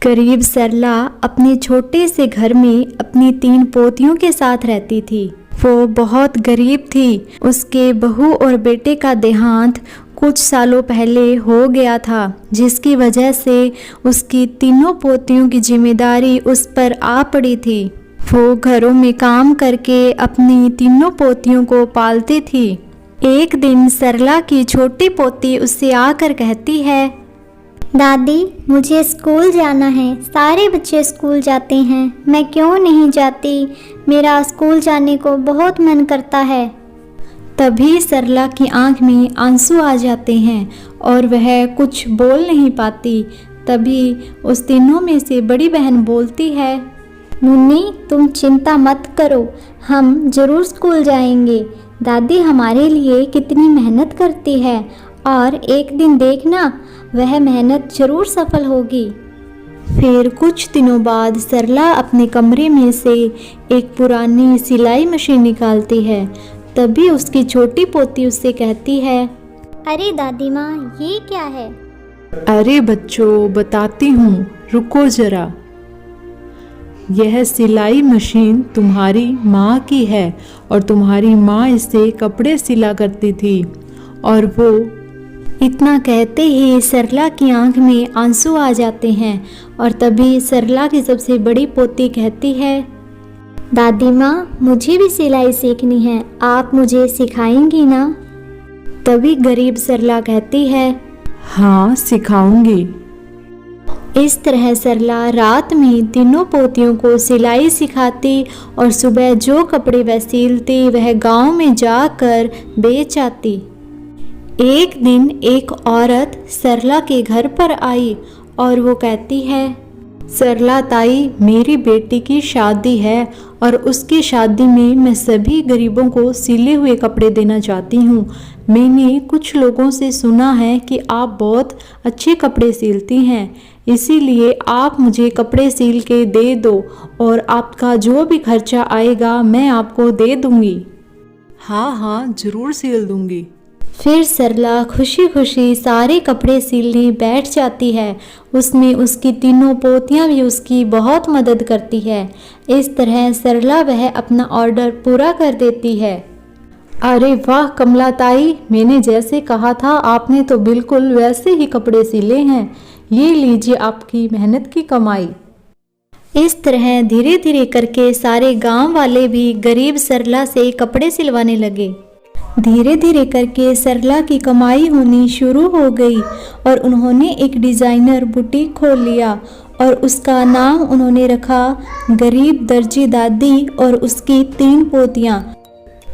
गरीब सरला अपने छोटे से घर में अपनी 3 पोतियों के साथ रहती थी। वो बहुत गरीब थी। उसके बहू और बेटे का देहांत कुछ सालों पहले हो गया था, जिसकी वजह से उसकी 3 पोतियों की जिम्मेदारी उस पर आ पड़ी थी। वो घरों में काम करके अपनी 3 पोतियों को पालती थी। एक दिन सरला की छोटी पोती उससे आकर कहती है, दादी, मुझे स्कूल जाना है। सारे बच्चे स्कूल जाते हैं, मैं क्यों नहीं जाती? मेरा स्कूल जाने को बहुत मन करता है। तभी सरला की आंख में आंसू आ जाते हैं और वह कुछ बोल नहीं पाती। तभी उस तीनों में से बड़ी बहन बोलती है, मुन्नी, तुम चिंता मत करो, हम ज़रूर स्कूल जाएंगे। दादी हमारे लिए कितनी मेहनत करती है और एक दिन देखना, वह मेहनत ज़रूर सफल होगी। फिर कुछ दिनों बाद सरला अपने कमरे में से एक पुरानी सिलाई मशीन निकालती है। तभी उसकी छोटी पोती उससे कहती है, अरे दादी माँ, ये क्या है? अरे बच्चों, बताती हूँ, रुको ज़रा। यह सिलाई मशीन तुम्हारी माँ की है और तुम्हारी माँ इससे कपड़े सिला करती थी। और वो इतना कहते ही सरला की आंख में आंसू आ जाते हैं। और तभी सरला की सबसे बड़ी पोती कहती है, दादी माँ, मुझे भी सिलाई सीखनी है, आप मुझे सिखाएंगी ना? तभी गरीब सरला कहती है, हाँ, सिखाऊंगी। इस तरह सरला रात में 3 पोतियों को सिलाई सिखाती और सुबह जो कपड़े वह सिलती वह गांव में जाकर बेच आती। एक दिन एक औरत सरला के घर पर आई और वो कहती है, सरला ताई, मेरी बेटी की शादी है और उसकी शादी में मैं सभी गरीबों को सिले हुए कपड़े देना चाहती हूँ। मैंने कुछ लोगों से सुना है कि आप बहुत अच्छे कपड़े सिलती हैं, इसीलिए आप मुझे कपड़े सिल के दे दो और आपका जो भी खर्चा आएगा मैं आपको दे दूँगी। हाँ हाँ, ज़रूर सिल दूँगी। फिर सरला खुशी खुशी सारे कपड़े सिलने बैठ जाती है। उसमें उसकी 3 पोतियां भी उसकी बहुत मदद करती है। इस तरह सरला वह अपना ऑर्डर पूरा कर देती है। अरे वाह कमला ताई, मैंने जैसे कहा था आपने तो बिल्कुल वैसे ही कपड़े सिले हैं। ये लीजिए आपकी मेहनत की कमाई। इस तरह धीरे धीरे करके सारे गांव वाले भी गरीब सरला से कपड़े सिलवाने लगे। धीरे धीरे करके सरला की कमाई होनी शुरू हो गई और उन्होंने एक डिज़ाइनर बुटीक खोल लिया और उसका नाम उन्होंने रखा गरीब दर्जी दादी और उसकी 3 पोतियाँ।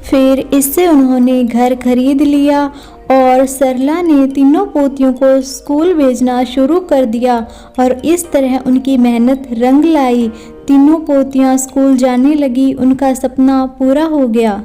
फिर इससे उन्होंने घर खरीद लिया और सरला ने 3 पोतियों को स्कूल भेजना शुरू कर दिया और इस तरह उनकी मेहनत रंग लाई। 3 पोतियाँ स्कूल जाने लगी, उनका सपना पूरा हो गया।